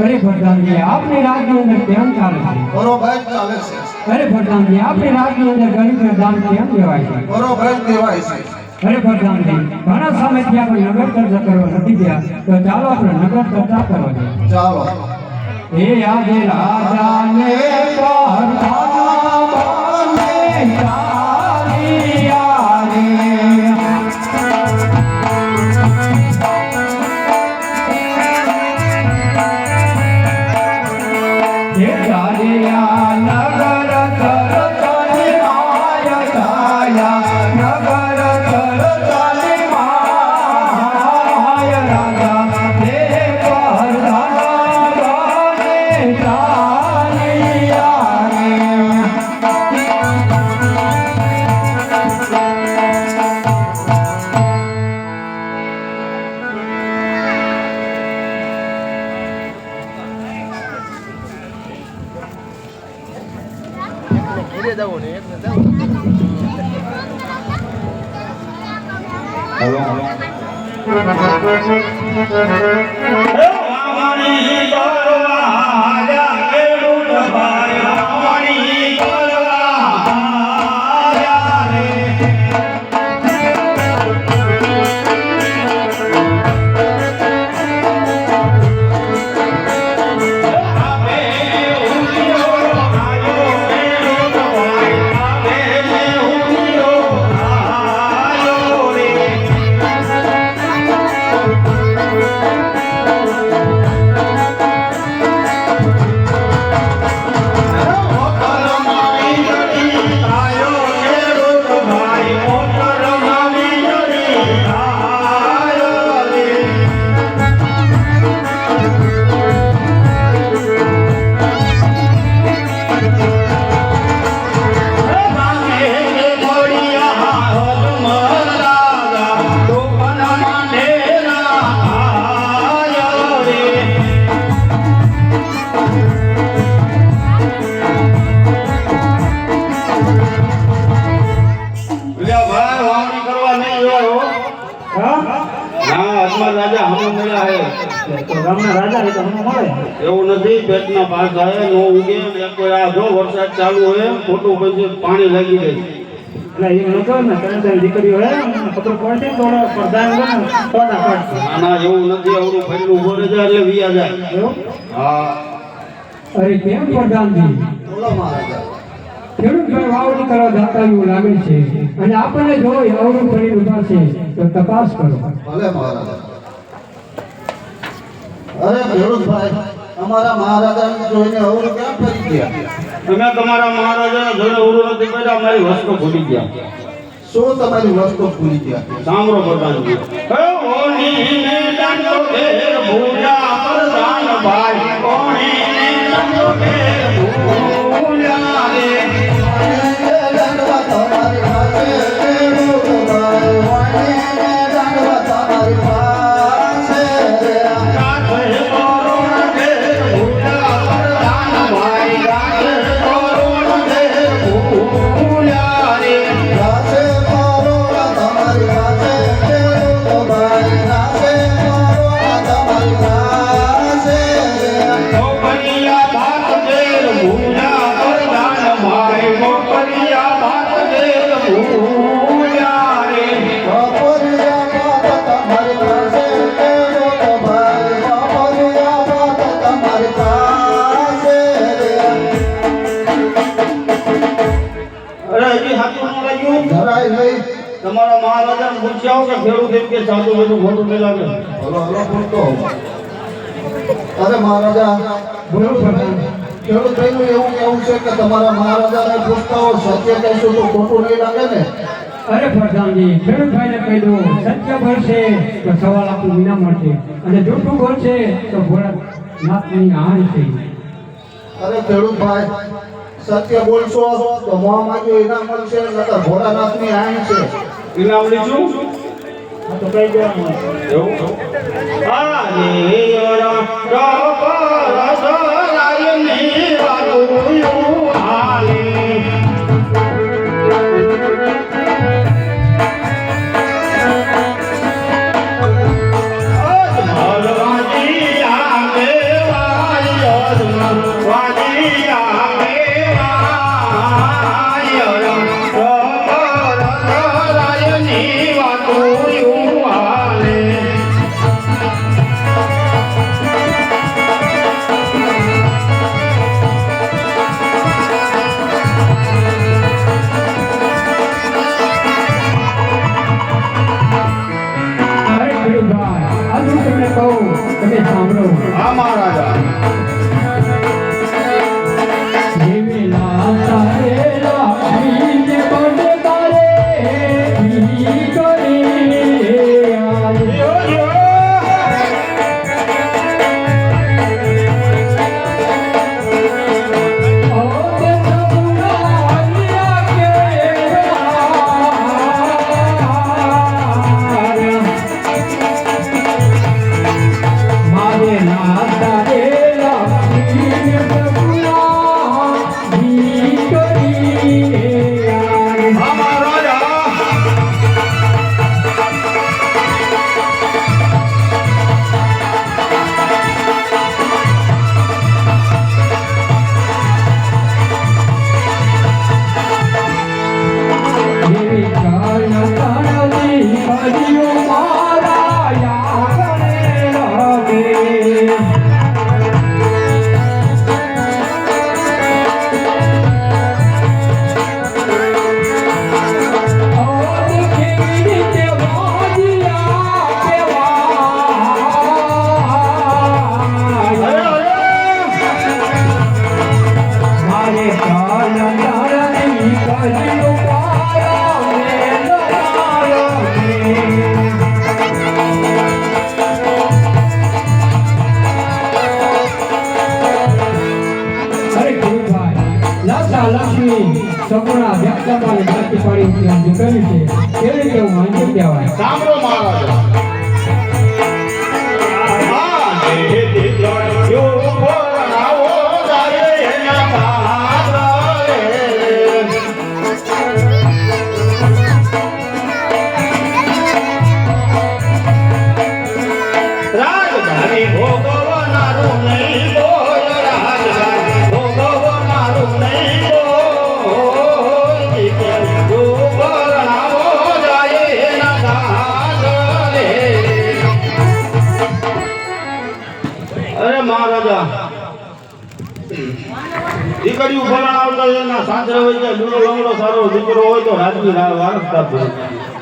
अरे भगवान जी आपने रात के अंदर ध्यान चाले છે બરોબર ચાલે છે अरे भगवान जी आपने रात के अंदर गणित में दान કેમ દેવાય છે બરોબર દેવાય છે अरे भगवान जी ઘણા સમયથી આપણે નગર ચર્ચા કરવા નથી ગયા તો ચાલો આપણે નગર ચર્ચા કરવા જઈએ ચાલો એ આજે રાજાને પરધાને ચાલે એવું નથી પેટના પાસ થાય નો ઉગે ને કોઈ આ જો વરસાદ ચાલુ હોય ખોટું પછી પાણી લાગી જાય એટલે એ લોકો ને તને દીકરીઓ હે પત્ર પડશે થોડો પ્રધાન ને ટોટા પડશે ના એવું નથી આવડું ફેરલું બોલે જાય એટલે વિયા જાય હા અરે કેમ પ્રધાનજી બોલો મહારાજા. ખેડૂત ભાઈ વાવણી કરવા જતા એવું લાગે છે અને આપણને જોઈ અવરું પડી ઉભા છે તો તપાસ કરો. ભલે મહારાજા. અરે ખેડૂતભાઈ, અમારા મહારાજાને જોઈને અવરું કેમ ફરી ગયા? તમે તમારા મહારાજાને જોઈને અવરું નથી કર્યા, મારી વસ્તુ ભૂલી ગયા. શું તમારી વસ્તુ ભૂલી ગયા? સાંભળો પ્રધાનજી. કોણીને દંડો ઘેર ભૂલ્યા પ્રધાનભાઈ, કોણીને દંડો ઘેર ભૂલ્યા રે. દંડવા તમારી પાસે ખેડૂતભાઈ, વાણીને દંડવા તમારી પાસે. ગાંઠે કરોડ ઘેર ભૂલ્યા પ્રધાનભાઈ, ગાંઠે કરોડ ઘેર ભૂલ્યા રે. રાસે મારોડા તમારી પાસે ખેડૂતભાઈ, રાસે મારોડા તમારી પાસે. મોકલિયા ભાત ઘેર ભૂલ્યા પ્રધાનભાઈ, મોકલિયા ભાત ઘેર ભૂલ્યા રે. બાપરિયા વાત તમારી પાસે ખેડૂતભાઈ, બાપરિયા વાત તમારી પાસે. અરે હજી સાચું ન લાગ્યું? જરાય નહીં. તમારા મહારાજાને પૂછ્યા કે ખેડૂત એમ કે સાચું બધું ખોટું નહીં લાગે. હલો હલો બોલતો. અરે મહારાજા, બોલો પ્રધાન. ખેડૂતભાઈનું એવું કહેવું છે કે તમારા મહારાજાને પૂછતા હો, સત્ય કહેશો તો ખોટું નહીં લાગે ને? અરે પ્રધાનજી, ખેડૂત ભાઈને કહી દો સત્ય બોલશે તો સવાલ આપણું વિના મળશે અને જૂઠું બોલશે તો ભોળાનાથની હાનિ છે. અરે ખેડૂતભાઈ, સત્ય બોલશો તો મોં માંગ્યું ઇનામ મળશે, નકર ભોળાનાથની આઈન છે. ઇનામ લીધું? આ તો કહી દેવાનું. એવું? આ નીરા કપર સરાયની વાલુયું હાલી. અજમલવાજી આવે વાય, અજમલવાજી આવે વાય. કપર સરાયની વાલુયું હાલી. કજિયો મારા યાગણે રહે સપના વ્યક્ત કરવાની પ્રતિ પડી જે કર્યું છે કેવી રીતે હું વાંચી કહેવાય સાંભળો મહારાજ રાજધાની ભોગવનારું નહીં બોલ રાજધાની ભોગવનારું નહીં અરે મહારાજા દીકરીઓ ભણાવતા એના સાસરે હોય છે લૂલો લંગડો સારો દીકરો હોય તો રાજની વારસદાર બને.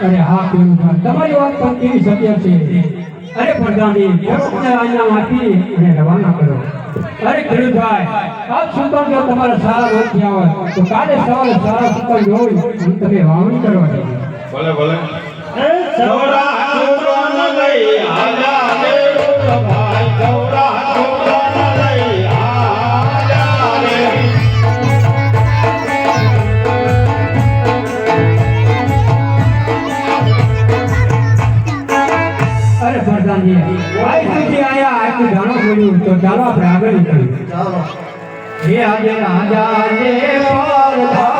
અરે હા કેવું તમારી વાત પણ કેવી સત્ય છે અરે પ્રધાનજી પોતાને આજ્ઞામાંથી અને રવાના કરો અરે ખેડૂતભાઈ આજ સુલતાન જો તમારા સારા રોજથી આવે તો કાલે સવારે સારા સુલતાન જોઈ તમે વાવણી કરવા દેજો ભલે ભલે સૌરા છોકરાને લઈ આજા રે ભાઈ સૌરા છોકરાને લઈ આજા રે અરે પ્રધાનજી ભાઈ સુધી આયા આટલું જાણો બોલ્યું તો ચાલો આપણે આગળ નીકળીએ ચાલો હે આજે રાજા જે